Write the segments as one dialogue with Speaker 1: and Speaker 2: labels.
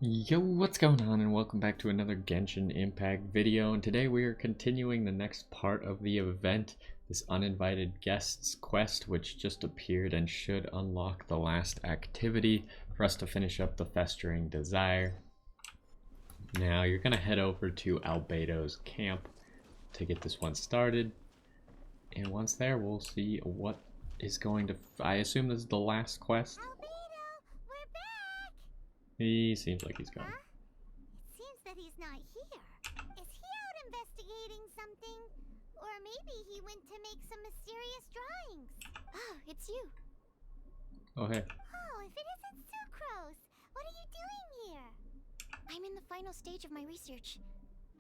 Speaker 1: Yo, what's going on, and welcome back to another Genshin Impact video. And today we are continuing the next part of the event, this uninvited guests quest, which just appeared and should unlock the last activity for us to finish up the festering desire. Now you're gonna head over to Albedo's camp to get this one started, and once there we'll see what is going to I assume this is the last quest. He seems like he's gone.
Speaker 2: Huh? It seems that he's not here. Is he out investigating something? Or maybe he went to make some mysterious drawings. Oh, it's you.
Speaker 1: Oh, hey.
Speaker 2: Oh, if it isn't Sucrose! What are you doing here? I'm in the final stage of my research.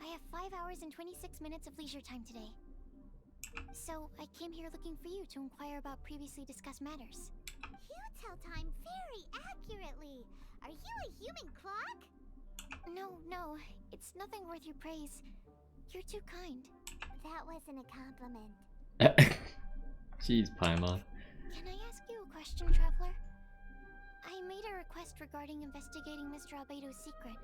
Speaker 2: I have 5 hours and 26 minutes of leisure time today. So, I came here looking for you to inquire about previously discussed matters. You tell time very accurately. Are you a human clock? No, it's nothing worth your praise. You're too kind. That wasn't a compliment.
Speaker 1: Jeez, Paimon.
Speaker 2: Can I ask you a question, Traveler? I made a request regarding investigating Mr. Albedo's secret.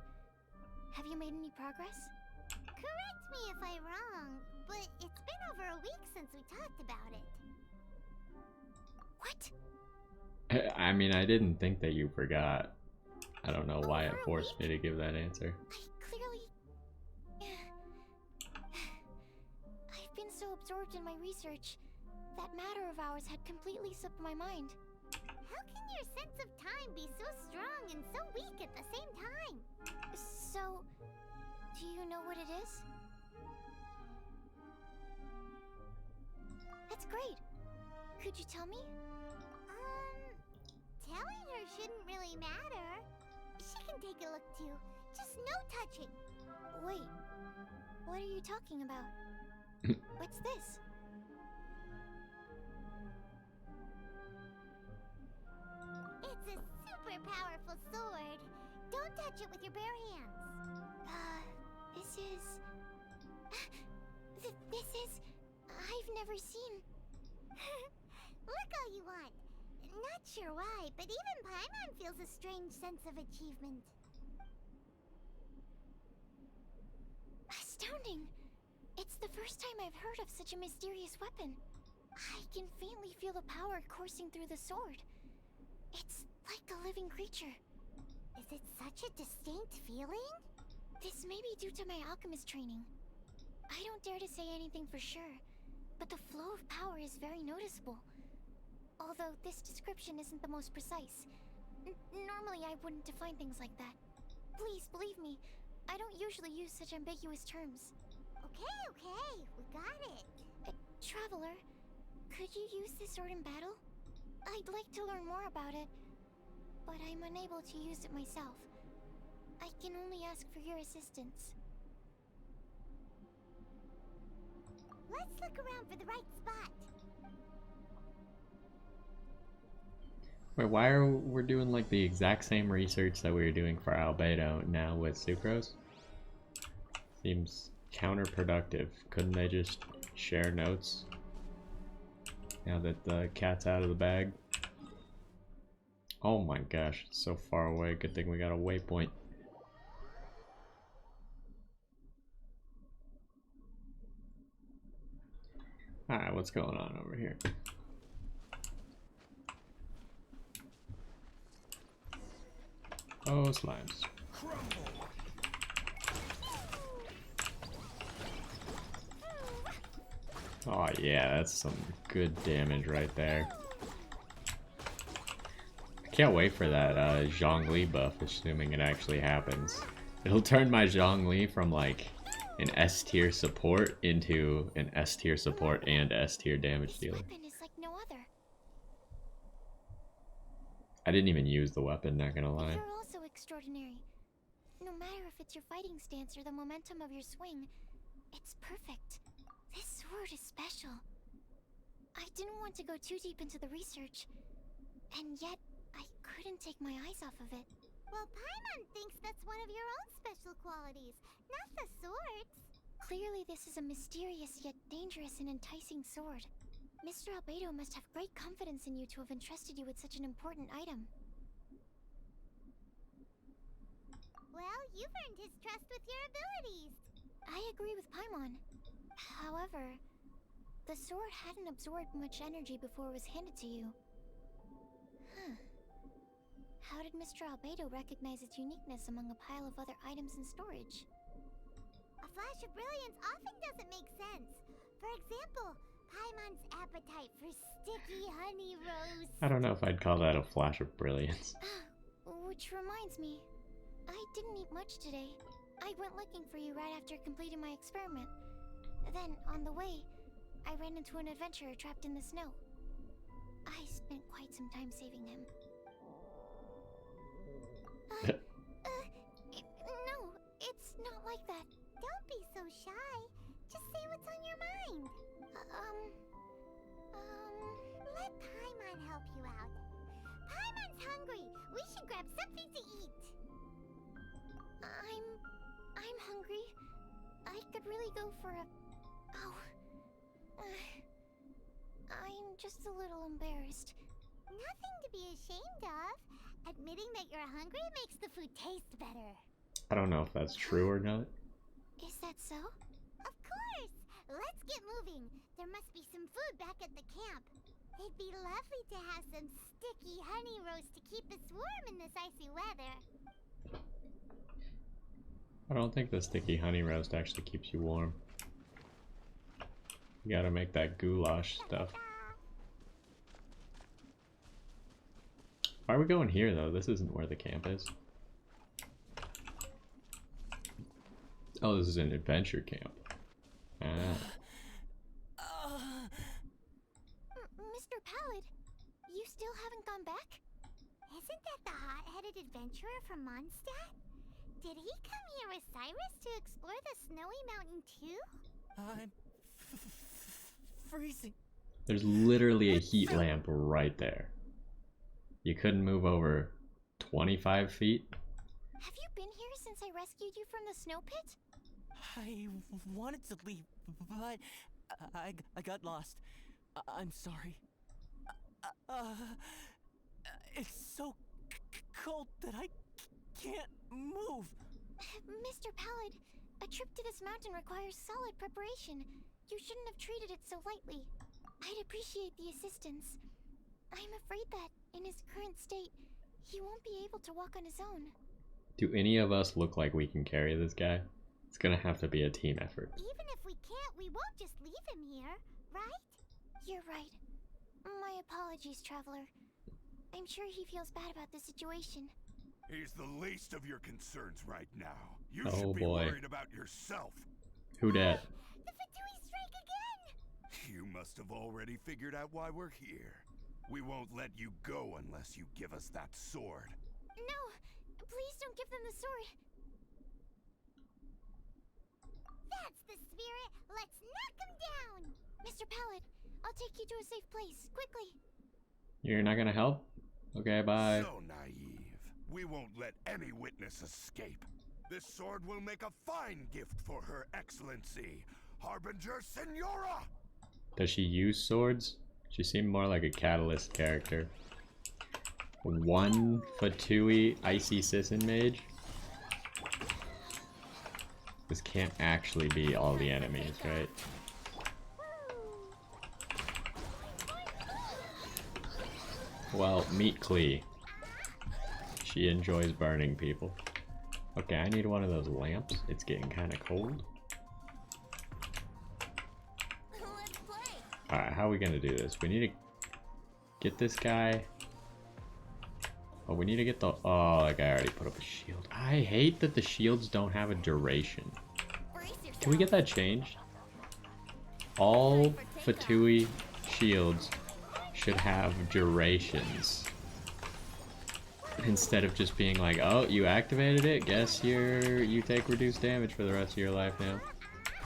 Speaker 2: Have you made any progress? Correct me if I'm wrong, but it's been over a week since we talked about it. What?
Speaker 1: I mean, I didn't think that you forgot. I don't know why it forced me to give that answer.
Speaker 2: I've been so absorbed in my research. That matter of ours had completely slipped my mind. How can your sense of time be so strong and so weak at the same time? So, do you know what it is? That's great. Could you tell me? Telling her shouldn't really matter. She can take a look too. Just no touching. Wait, what are you talking about? What's this? It's a super powerful sword. Don't touch it with your bare hands. This is... this is... I've never seen... Look all you want. Not sure why, but even Paimon feels a strange sense of achievement. Astounding! It's the first time I've heard of such a mysterious weapon. I can faintly feel the power coursing through the sword. It's like a living creature. Is it such a distinct feeling? This may be due to my alchemist training. I don't dare to say anything for sure, but the flow of power is very noticeable. Although this description isn't the most precise. Normally I wouldn't define things like that. Please believe me, I don't usually use such ambiguous terms. Okay, we got it. Traveler, could you use this sword in battle? I'd like to learn more about it, but I'm unable to use it myself. I can only ask for your assistance. Let's look around for the right spot.
Speaker 1: Wait, why are we doing like the exact same research that we were doing for Albedo now with Sucrose? Seems counterproductive. Couldn't they just share notes now that the cat's out of the bag? Oh my gosh, it's so far away. Good thing we got a waypoint. Alright, what's going on over here? Oh, slimes. Oh yeah, that's some good damage right there. I can't wait for that Zhongli buff, assuming it actually happens. It'll turn my Zhongli from like an S tier support into an S tier support and S tier damage dealer. I didn't even use the weapon, not gonna lie.
Speaker 2: You're also extraordinary. No matter if it's your fighting stance or the momentum of your swing, it's perfect. This sword is special. I didn't want to go too deep into the research, and yet I couldn't take my eyes off of it. Well, Paimon thinks that's one of your own special qualities, not the sword's. Clearly this is a mysterious yet dangerous and enticing sword. Mr. Albedo must have great confidence in you to have entrusted you with such an important item. you've earned his trust with your abilities. I agree with Paimon. However, the sword hadn't absorbed much energy before it was handed to you. Huh. How did Mr. Albedo recognize its uniqueness among a pile of other items in storage? A flash of brilliance often doesn't make sense. For example, Paimon's appetite for sticky honey roast.
Speaker 1: I don't know if I'd call that a flash of brilliance.
Speaker 2: Which reminds me, I didn't eat much today. I went looking for you right after completing my experiment. Then, on the way, I ran into an adventurer trapped in the snow. I spent quite some time saving him. No, it's not like that. Don't be so shy. Just say what's on your mind. Let Paimon help you out. Paimon's hungry. We should grab something to eat. I'm hungry. I could really go for a... Oh. I'm just a little embarrassed. Nothing to be ashamed of. Admitting that you're hungry makes the food taste better.
Speaker 1: I don't know if that's true or not.
Speaker 2: Is that so? Of course! Let's get moving. There must be some food back at the camp. It'd be lovely to have some sticky honey roast to keep us warm in this icy weather.
Speaker 1: I don't think the sticky honey roast actually keeps you warm. You gotta make that goulash stuff. Why are we going here though? This isn't where the camp is. Oh, this is an adventure camp. Ah.
Speaker 2: Mr. Pallid, you still haven't gone back? Isn't that the hot-headed adventurer from Mondstadt? Did he come here with Cyrus to explore the snowy mountain too?
Speaker 3: I'm freezing.
Speaker 1: There's literally a heat lamp right there. You couldn't move over 25 feet?
Speaker 2: Have you been here since I rescued you from the snow pit?
Speaker 3: I wanted to leave, but I got lost. I'm sorry. It's so cold that I can't move.
Speaker 2: Mr. Pallid, a trip to this mountain requires solid preparation. You shouldn't have treated it so lightly. I'd appreciate the assistance. I'm afraid that, in his current state, he won't be able to walk on his own.
Speaker 1: Do any of us look like we can carry this guy? It's gonna have to be a team effort.
Speaker 2: Even if we can't, we won't just leave him here, right? You're right. My apologies, Traveler. I'm sure he feels bad about the situation.
Speaker 4: He's the least of your concerns right now. You
Speaker 1: Oh,
Speaker 4: should be
Speaker 1: boy.
Speaker 4: worried about yourself.
Speaker 1: Who dat?
Speaker 2: The Fatui strike again!
Speaker 4: You must have already figured out why we're here. We won't let you go unless you give us that sword.
Speaker 2: No! Please don't give them the sword! That's the spirit! Let's knock him down! Mr. Pallid, I'll take you to a safe place, quickly!
Speaker 1: You're not gonna help? Okay, bye.
Speaker 4: So naive. We won't let any witness escape. This sword will make a fine gift for Her Excellency, Harbinger Senora!
Speaker 1: Does she use swords? She seemed more like a Catalyst character. One Fatui Icy Sisson Mage? This can't actually be all the enemies, right? Well, meet Klee. She enjoys burning people. Okay, I need one of those lamps. It's getting kind of cold. Alright, how are we gonna do this? We need to get this guy. Oh, we need to get the... Oh, that guy already put up a shield. I hate that the shields don't have a duration. Can we get that changed? All Fatui shields should have durations. Instead of just being like, oh, you activated it? Guess you take reduced damage for the rest of your life now.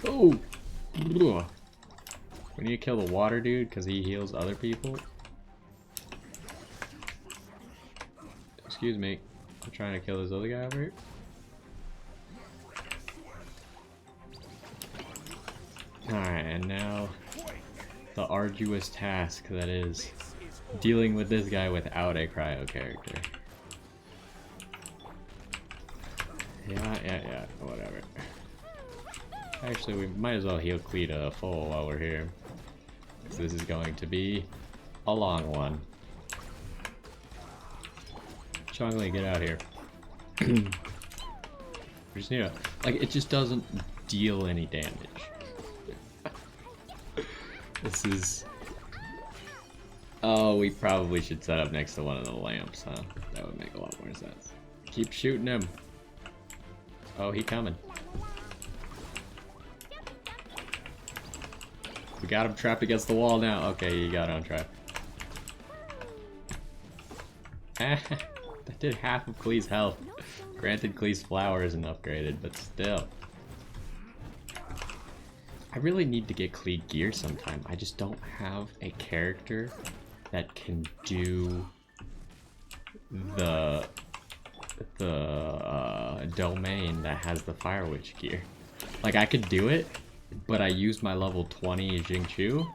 Speaker 1: Oh! Ugh. We need to kill the water dude because he heals other people. Excuse me. I'm trying to kill this other guy over here. Alright, and now the arduous task that is dealing with this guy without a cryo character. Yeah, whatever. Actually, we might as well heal Clee to full while we're here. So this is going to be a long one. Chongli, get out here. We just need to, like, it just doesn't deal any damage. This is... Oh, we probably should set up next to one of the lamps, huh? That would make a lot more sense. Keep shooting him. Oh, he coming. We got him trapped against the wall now. Okay, you got on trap. That did half of Klee's health. Granted, Klee's flower isn't upgraded, but still. I really need to get Klee gear sometime. I just don't have a character that can do the domain that has the Fire Witch gear. Like, I could do it, but I use my level 20 Jingchu,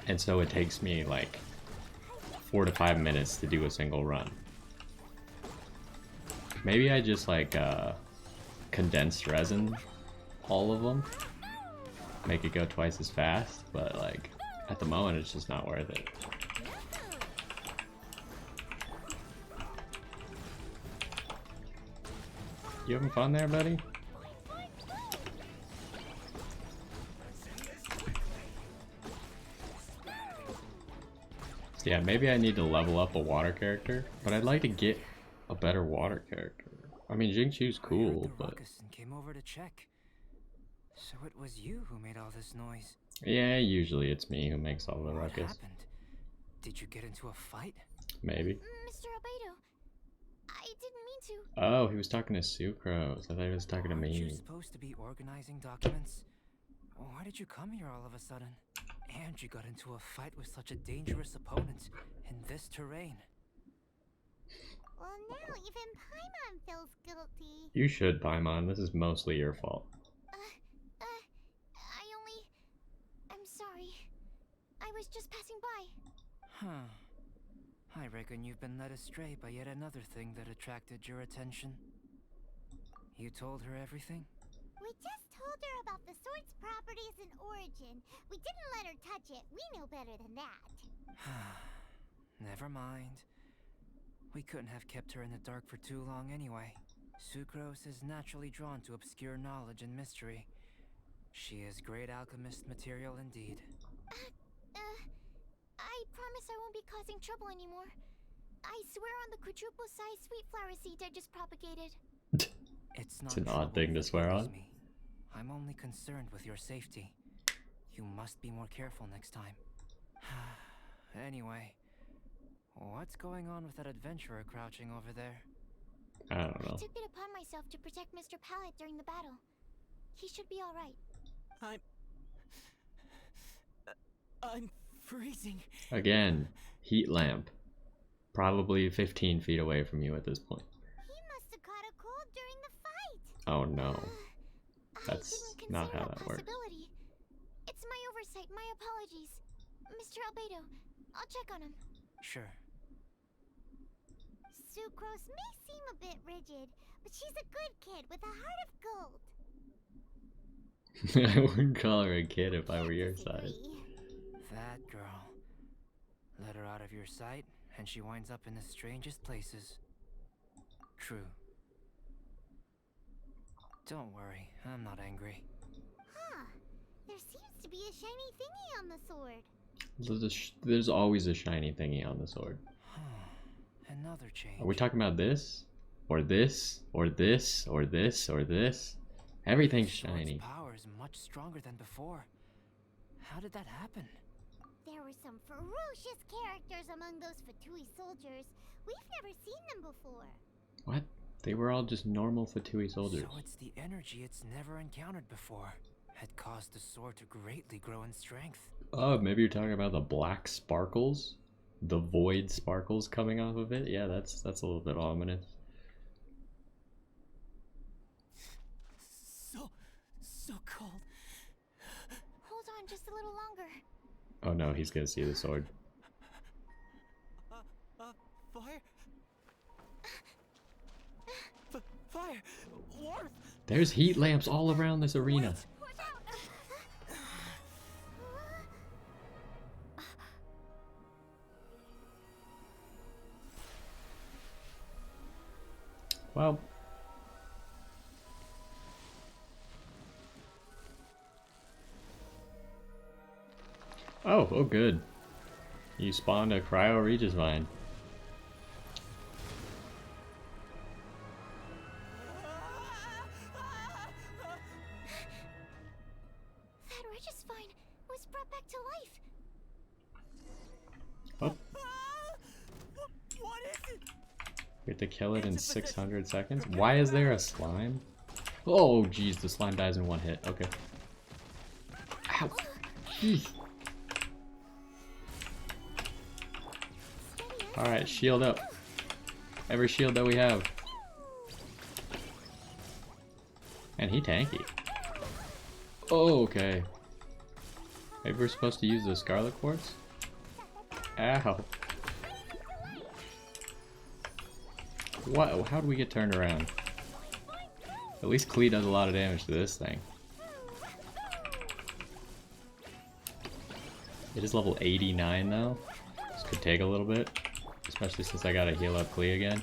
Speaker 1: and so it takes me like 4 to 5 minutes to do a single run. Maybe I just like condensed resin all of them, make it go twice as fast, but like at the moment it's just not worth it. You having fun there, buddy? So yeah, maybe I need to level up a water character, but I'd like to get a better water character. I mean, Jingchu's cool, but...
Speaker 3: came over to check. So it was you who made all this noise.
Speaker 1: Yeah, usually it's me who makes all the
Speaker 3: What
Speaker 1: ruckus.
Speaker 3: happened? Did you get into a fight?
Speaker 1: Maybe.
Speaker 2: Mr. Albedo, I didn't mean to.
Speaker 1: Oh, he was talking to Sucrose. I thought he was talking to
Speaker 3: Aren't you
Speaker 1: me.
Speaker 3: supposed to be organizing documents? Why did you come here all of a sudden? And you got into a fight with such a dangerous opponent in this terrain.
Speaker 2: Well, now even Paimon feels guilty.
Speaker 1: You should, Paimon. This is mostly your fault.
Speaker 2: I'm sorry. I was just passing by.
Speaker 3: Huh. I reckon you've been led astray by yet another thing that attracted your attention. You told her everything?
Speaker 2: We just told her about the sword's properties and origin. We didn't let her touch it. We know better than that.
Speaker 3: Never mind. We couldn't have kept her in the dark for too long anyway. Sucrose is naturally drawn to obscure knowledge and mystery. She is great alchemist material indeed.
Speaker 2: I promise I won't be causing trouble anymore. I swear on the quadruple-sized sweet flower seed I just propagated.
Speaker 3: It's not
Speaker 1: It's an odd thing to swear on.
Speaker 3: me. I'm only concerned with your safety. You must be more careful next time. Anyway, what's going on with that adventurer crouching over there?
Speaker 1: I don't know.
Speaker 2: I took it upon myself to protect Mr. Pallet during the battle. He should be alright.
Speaker 3: I'm freezing.
Speaker 1: Again, heat lamp. Probably 15 feet away from you at this point.
Speaker 2: He must have caught a cold during the fight.
Speaker 1: Oh no.
Speaker 2: I
Speaker 1: That's
Speaker 2: didn't
Speaker 1: not
Speaker 2: consider
Speaker 1: how that works.
Speaker 2: possibility. It's my oversight. My apologies. Mr. Albedo, I'll check on him.
Speaker 3: Sure.
Speaker 2: Sucrose may seem a bit rigid, but she's a good kid with a heart of gold.
Speaker 1: I wouldn't call her a kid if I were your side.
Speaker 2: Disagree.
Speaker 3: That girl. Let her out of your sight, and she winds up in the strangest places. True. Don't worry, I'm not angry.
Speaker 2: Huh. There seems to be a shiny thingy on the sword.
Speaker 1: There's always a shiny thingy on the sword.
Speaker 3: Another change.
Speaker 1: Are we talking about this? Or this? Or this? Or this? Or this? Everything's
Speaker 3: Sword's
Speaker 1: shiny.
Speaker 3: power is much stronger than before. How did that happen?
Speaker 2: There were some ferocious characters among those Fatui soldiers. We've never seen them before.
Speaker 1: What? They were all just normal Fatui soldiers.
Speaker 3: So it's the energy it's never encountered before. Had caused the sword to greatly grow in strength.
Speaker 1: Oh, maybe you're talking about the black sparkles? The void sparkles coming off of it? Yeah, that's a little bit ominous.
Speaker 3: So cold.
Speaker 2: Hold on just a little longer.
Speaker 1: Oh no, he's gonna see the sword.
Speaker 3: Fire? Fire? fire! Warmth!
Speaker 1: There's heat lamps all around this arena.
Speaker 2: Watch out!
Speaker 1: Well. Oh, good. You spawned a cryo Regis vine.
Speaker 2: That Dragonspine was brought back to life.
Speaker 1: Oh,
Speaker 3: What is it?
Speaker 1: we have to kill it in 600 seconds. Why is there a slime? Oh, geez, the slime dies in one hit. Okay. Ow. Eek. Alright, shield up. Every shield that we have. And he tanky. Oh, okay. Maybe we're supposed to use the Scarlet Quartz? Ow. What? How do we get turned around? At least Klee does a lot of damage to this thing. It is level 89 though. This could take a little bit. Especially since I gotta heal up Klee again.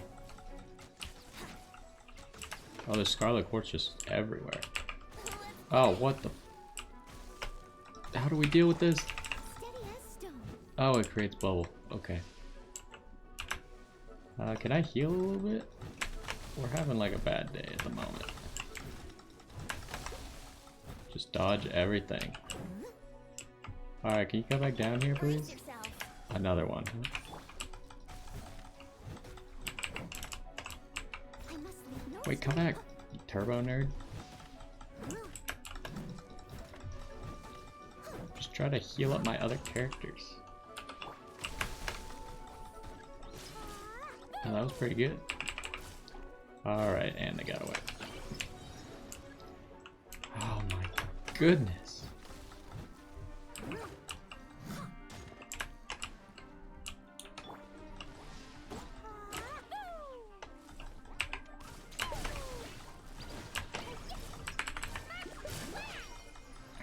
Speaker 1: Oh, there's Scarlet Quartz just everywhere. Oh, what the... How do we deal with this? Oh, it creates bubble. Okay. Can I heal a little bit? We're having like a bad day at the moment. Just dodge everything. Alright, can you come back down here, please? Another one. Wait, come back, you turbo nerd. Just try to heal up my other characters. Oh, that was pretty good. Alright, and they got away. Oh my goodness.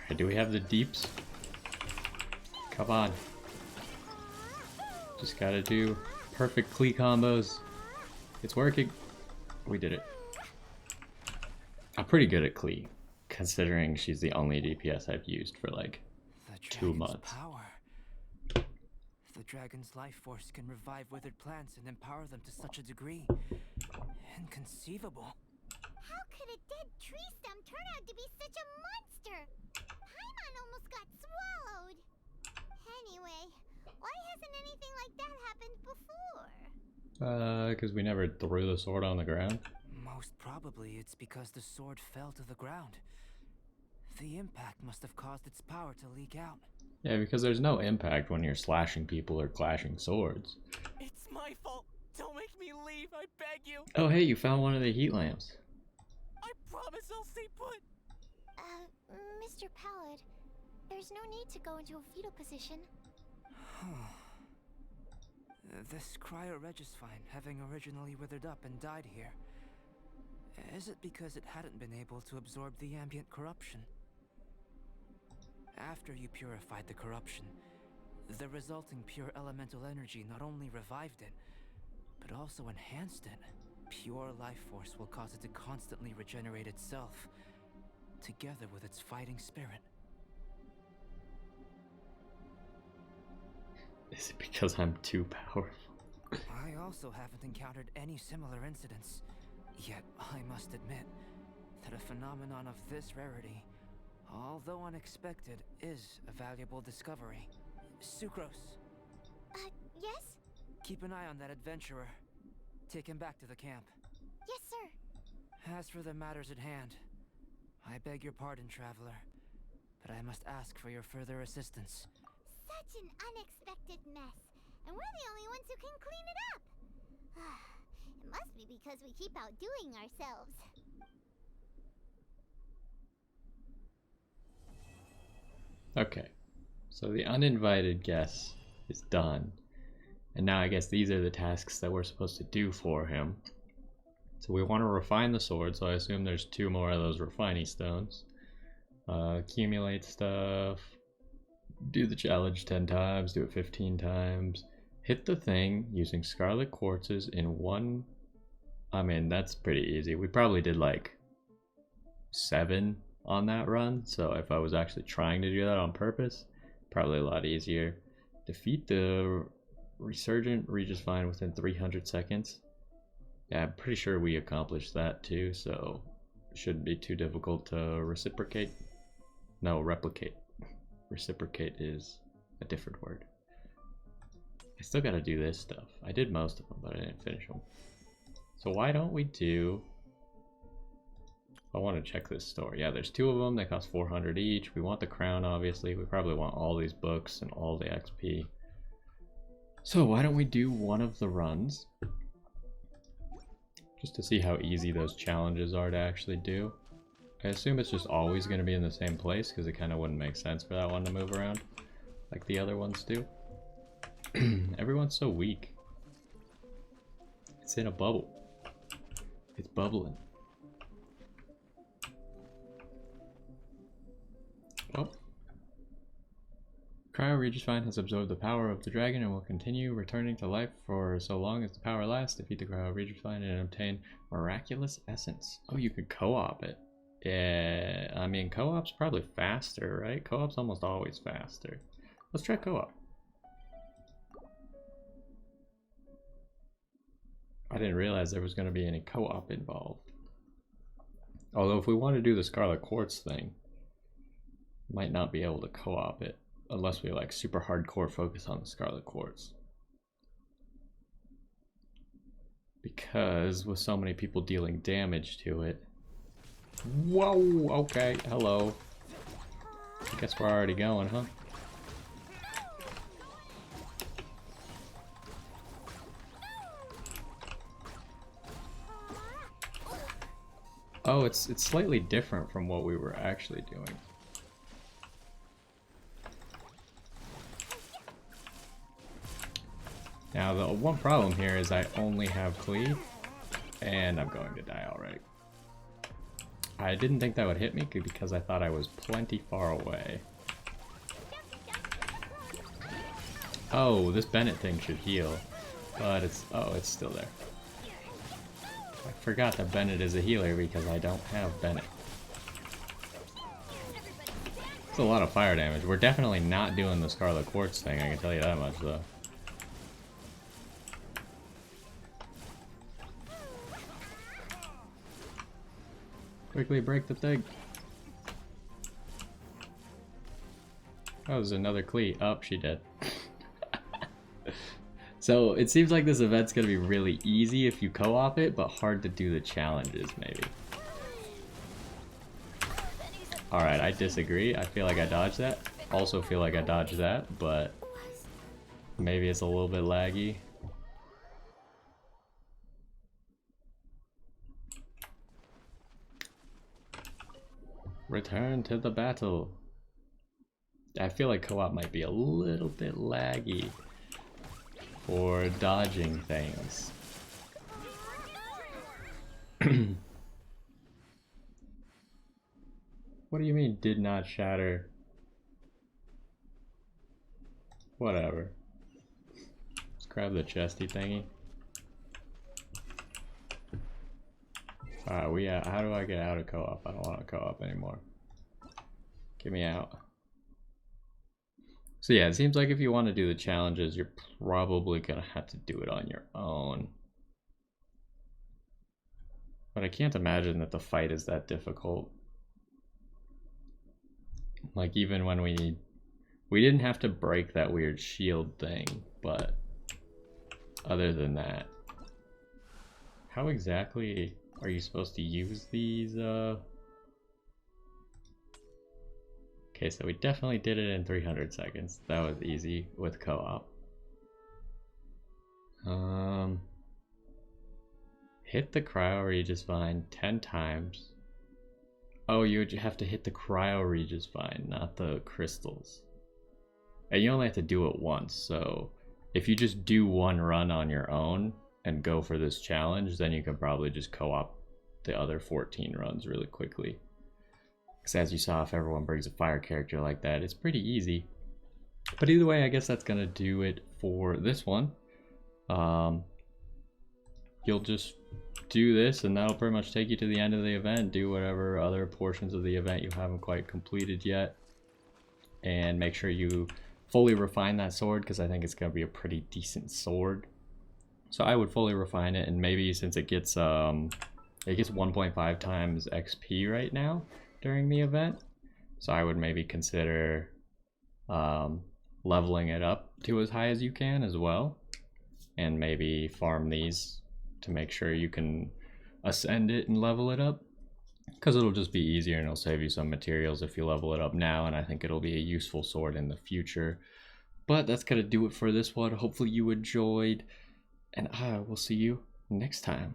Speaker 1: Alright, do we have the deeps? Come on. Just gotta do perfect Klee combos. It's working. We did it. I'm pretty good at Klee, considering she's the only DPS I've used for like 2 months.
Speaker 3: Power. The dragon's life force can revive withered plants and empower them to such a degree. Inconceivable.
Speaker 2: How could a dead tree stem turn out to be such a monster? Paimon almost got swallowed. Anyway, why hasn't anything like that happened before?
Speaker 1: Because we never threw the sword on the ground.
Speaker 3: Most probably it's because the sword fell to the ground. The impact must have caused its power to leak out.
Speaker 1: Yeah, because there's no impact when you're slashing people or clashing swords.
Speaker 3: It's my fault. Don't make me leave, I beg you.
Speaker 1: Oh hey, you found one of the heat lamps.
Speaker 3: I promise I'll stay put.
Speaker 2: Mr. Pallid, there's no need to go into a fetal position.
Speaker 3: This cryo-Regisvine, having originally withered up and died here, is it because it hadn't been able to absorb the ambient corruption? After you purified the corruption, the resulting pure elemental energy not only revived it, but also enhanced it. Pure life force will cause it to constantly regenerate itself, together with its fighting spirit.
Speaker 1: Is it because I'm too powerful?
Speaker 3: I also haven't encountered any similar incidents. Yet, I must admit that a phenomenon of this rarity, although unexpected, is a valuable discovery. Sucrose.
Speaker 2: Yes?
Speaker 3: Keep an eye on that adventurer. Take him back to the camp.
Speaker 2: Yes, sir.
Speaker 3: As for the matters at hand, I beg your pardon, traveler, but I must ask for your further assistance.
Speaker 2: Such an unexpected mess, and we're the only ones who can clean it up. It must be because we keep outdoing ourselves.
Speaker 1: Okay, so the uninvited guest is done. And now I guess these are the tasks that we're supposed to do for him. So we want to refine the sword, so I assume there's 2 more of those refining stones. Accumulate stuff. Do the challenge 10 times, do it 15 times. Hit the thing using scarlet quartzes in one... I mean, that's pretty easy. We probably did like 7 on that run, so if I was actually trying to do that on purpose, probably a lot easier. Defeat the Resurgent Regisvine within 300 seconds. Yeah, I'm pretty sure we accomplished that too, so it shouldn't be too difficult to reciprocate. No, replicate. Reciprocate is a different word. I still gotta do this stuff. I did most of them, but I didn't finish them. So why don't we do... I want to check this store. Yeah, there's 2 of them. They cost 400 each. We want the crown, obviously. We probably want all these books and all the XP. So why don't we do one of the runs? Just to see how easy those challenges are to actually do. I assume it's just always going to be in the same place, because it kind of wouldn't make sense for that one to move around like the other ones do. Everyone's so weak. It's in a bubble. It's bubbling. Well, Cryo Regisvine has absorbed the power of the dragon and will continue returning to life for so long as the power lasts. Defeat the Cryo Regisvine and obtain Miraculous Essence. Oh, you could co-op it. Yeah, I mean, co-op's probably faster, right? Co-op's almost always faster. Let's try co-op. I didn't realize there was going to be any co-op involved. Although if we want to do the Scarlet Quartz thing, might not be able to co-op it unless we like super hardcore focus on the Scarlet Quartz. Because with so many people dealing damage to it. Whoa, okay, hello. I guess we're already going, huh? Oh, it's slightly different from what we were actually doing. Now the one problem here is I only have cleave, and I'm going to die already. I didn't think that would hit me because I thought I was plenty far away. Oh, this Bennett thing should heal, but it's still there. I forgot that Bennett is a healer because I don't have Bennett. It's a lot of fire damage. We're definitely not doing the Scarlet Quartz thing, I can tell you that much though. Quickly break the thing. Oh, there's another Clee. Oh, she did. So it seems like this event's gonna be really easy if you co-op it, but hard to do the challenges, maybe. Alright, I disagree. I feel like I dodged that. Also feel like I dodged that, but maybe it's a little bit laggy. Return to the battle. I feel like co-op might be a little bit laggy for dodging things. What do you mean did not shatter? Whatever. Let's grab the chesty thingy. Alright, how do I get out of co-op? I don't want to co-op anymore. Get me out. So yeah, it seems like if you want to do the challenges, you're probably gonna have to do it on your own. But I can't imagine that the fight is that difficult. Like even when we didn't have to break that weird shield thing, but other than that, how exactly are you supposed to use these? Okay, so we definitely did it in 300 seconds. That was easy with co-op. Hit the Cryo Regisvine 10 times. Oh, you would have to hit the Cryo Regisvine, not the crystals. And you only have to do it once, so if you just do one run on your own, and go for this challenge, then you can probably just co-op the other 14 runs really quickly. Because as you saw, if everyone brings a fire character like that, it's pretty easy. But either way, I guess that's gonna do it for this one. You'll just do this and that'll pretty much take you to the end of the event. Do whatever other portions of the event you haven't quite completed yet, and make sure you fully refine that sword, because I think it's gonna be a pretty decent sword. So I would fully refine it, and maybe since it gets 1.5 times XP right now during the event, so I would maybe consider leveling it up to as high as you can as well, and maybe farm these to make sure you can ascend it and level it up, because it'll just be easier and it'll save you some materials if you level it up now, and I think it'll be a useful sword in the future. But that's gonna do it for this one. Hopefully you enjoyed, and I will see you next time.